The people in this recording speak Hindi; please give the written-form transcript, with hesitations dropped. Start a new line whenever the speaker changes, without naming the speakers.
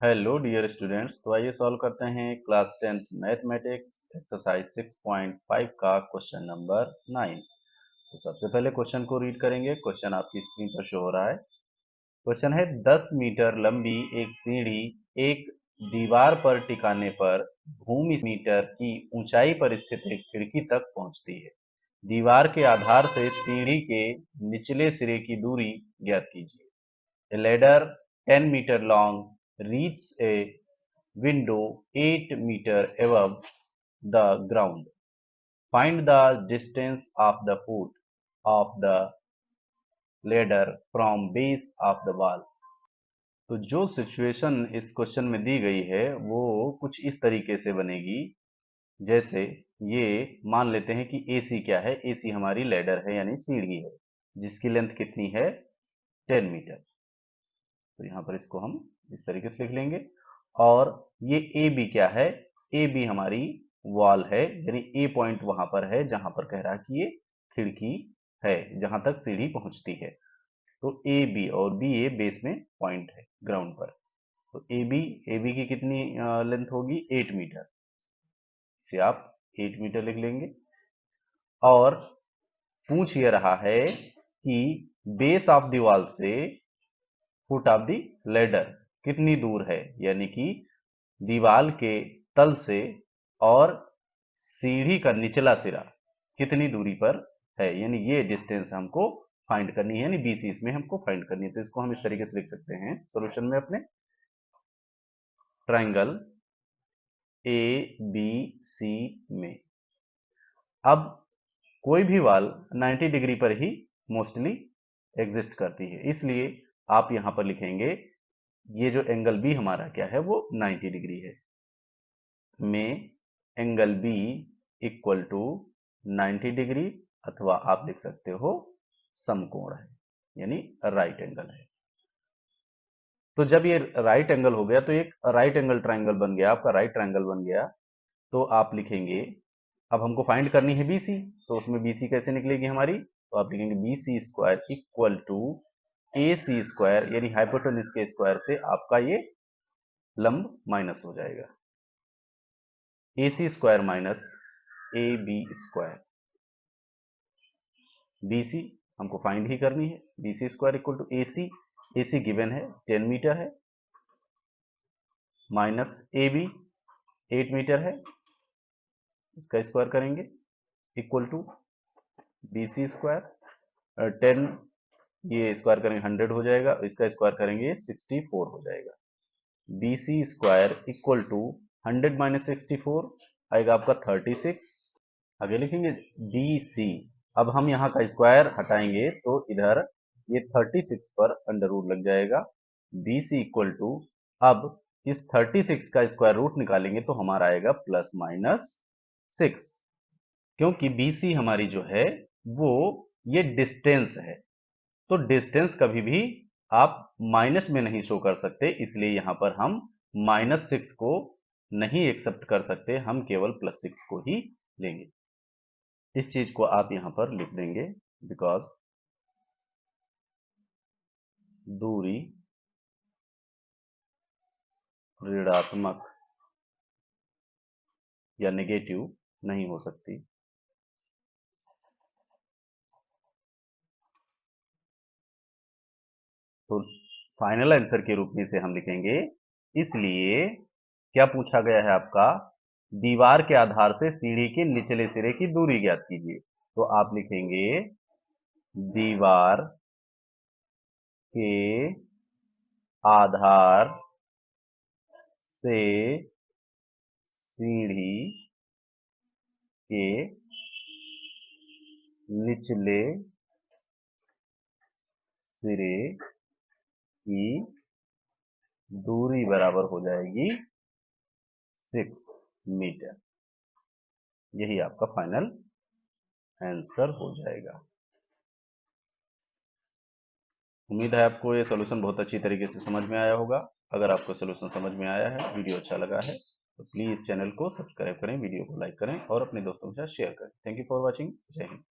हेलो डियर स्टूडेंट्स, तो आइए सॉल्व करते हैं क्लास 10th मैथमेटिक्स एक्सरसाइज 6.5 का क्वेश्चन नंबर 9। तो सबसे पहले क्वेश्चन को रीड करेंगे। क्वेश्चन आपकी स्क्रीन पर शो हो रहा है। क्वेश्चन है 10 मीटर लंबी एक सीढ़ी एक दीवार पर टिकाने पर भूमि मीटर की ऊंचाई पर स्थित एक खिड़की तक पहुंचती है। दीवार के आधार से सीढ़ी के निचले सिरे की दूरी ज्ञात कीजिए। A ladder 10 meter long reaches a window 8 meter above the ground. Find the distance of the foot of the ladder from base of the wall. तो जो सिचुएशन इस क्वेश्चन में दी गई है वो कुछ इस तरीके से बनेगी। जैसे ये मान लेते हैं कि AC क्या है। AC हमारी लैडर है यानी सीढ़ी है जिसकी लेंथ कितनी है 10 मीटर। तो यहाँ पर इसको हम इस तरीके से लिख लेंगे। और ये ए बी क्या है, ए बी हमारी वॉल है यानी ए पॉइंट वहां पर है जहां पर कह रहा है कि ये खिड़की है जहां तक सीढ़ी पहुंचती है। तो ए बी और बी ए बेस में पॉइंट है ग्राउंड पर। तो ए बी की कितनी लेंथ होगी 8 मीटर। इसे आप 8 मीटर लिख लेंगे। और पूछ ये रहा है कि बेस ऑफ द वॉल से फुट ऑफ दी लेडर कितनी दूर है, यानी कि दीवाल के तल से और सीढ़ी का निचला सिरा कितनी दूरी पर है, यानी ये डिस्टेंस हमको फाइंड करनी है, यानी बीसी इसमें हमको फाइंड करनी है। तो इसको हम इस तरीके से लिख सकते हैं सॉल्यूशन में अपने, ट्रायंगल ए बी सी में। अब कोई भी वाल 90 डिग्री पर ही मोस्टली एग्जिस्ट करती है, इसलिए आप यहां पर लिखेंगे ये जो एंगल बी हमारा क्या है वो 90 डिग्री है। में angle B equal to 90 degree, अथवा आप लिख सकते हो समकोण है यानी राइट एंगल है। तो जब ये राइट एंगल हो गया तो एक राइट एंगल ट्रायंगल बन गया, आपका राइट ट्रायंगल बन गया। तो आप लिखेंगे, अब हमको फाइंड करनी है बीसी, तो उसमें बीसी कैसे निकलेगी हमारी, तो आप लिखेंगे BC square equal to A C square, यानी हाइपोटेन्यूज के स्क्वायर से आपका ये लंब माइनस हो जाएगा। A C square minus A B square. BC हमको फाइंड ही करनी है। BC square equal to A C given है 10 मीटर है, माइनस ए बी 8 मीटर है, इसका स्क्वायर करेंगे equal to B C square 10, ये स्क्वायर करेंगे 100 हो जाएगा, इसका स्क्वायर करेंगे 64 हो जाएगा। B C square equal to 100 minus 64 आएगा आपका 36। आगे लिखेंगे बी सी। अब हम यहाँ का स्क्वायर हटाएंगे तो इधर ये 36 पर अंडर रूट लग जाएगा। बी सी इक्वल टू, अब इस 36 का स्क्वायर रूट निकालेंगे तो हमारा आएगा प्लस माइनस 6, क्योंकि बी सी हमारी जो है वो ये डिस्टेंस है। तो डिस्टेंस कभी भी आप माइनस में नहीं शो कर सकते, इसलिए यहां पर हम -6 को नहीं एक्सेप्ट कर सकते, हम केवल +6 को ही लेंगे। इस चीज को आप यहां पर लिख देंगे, बिकॉज दूरी ऋणात्मक या नेगेटिव नहीं हो सकती। तो फाइनल आंसर के रूप में इसे हम लिखेंगे, इसलिए क्या पूछा गया है आपका, दीवार के आधार से सीढ़ी के निचले सिरे की दूरी ज्ञात कीजिए। तो आप लिखेंगे दीवार के आधार से सीढ़ी के निचले सिरे की दूरी बराबर हो जाएगी 6 मीटर। यही आपका फाइनल आंसर हो जाएगा। उम्मीद है आपको ये सॉल्यूशन बहुत अच्छी तरीके से समझ में आया होगा। अगर आपको सॉल्यूशन समझ में आया है, वीडियो अच्छा लगा है, तो प्लीज़ चैनल को सब्सक्राइब करें, वीडियो को लाइक करें और अपने दोस्तों के साथ शेयर करें। Thank you for watching. जय हिंद।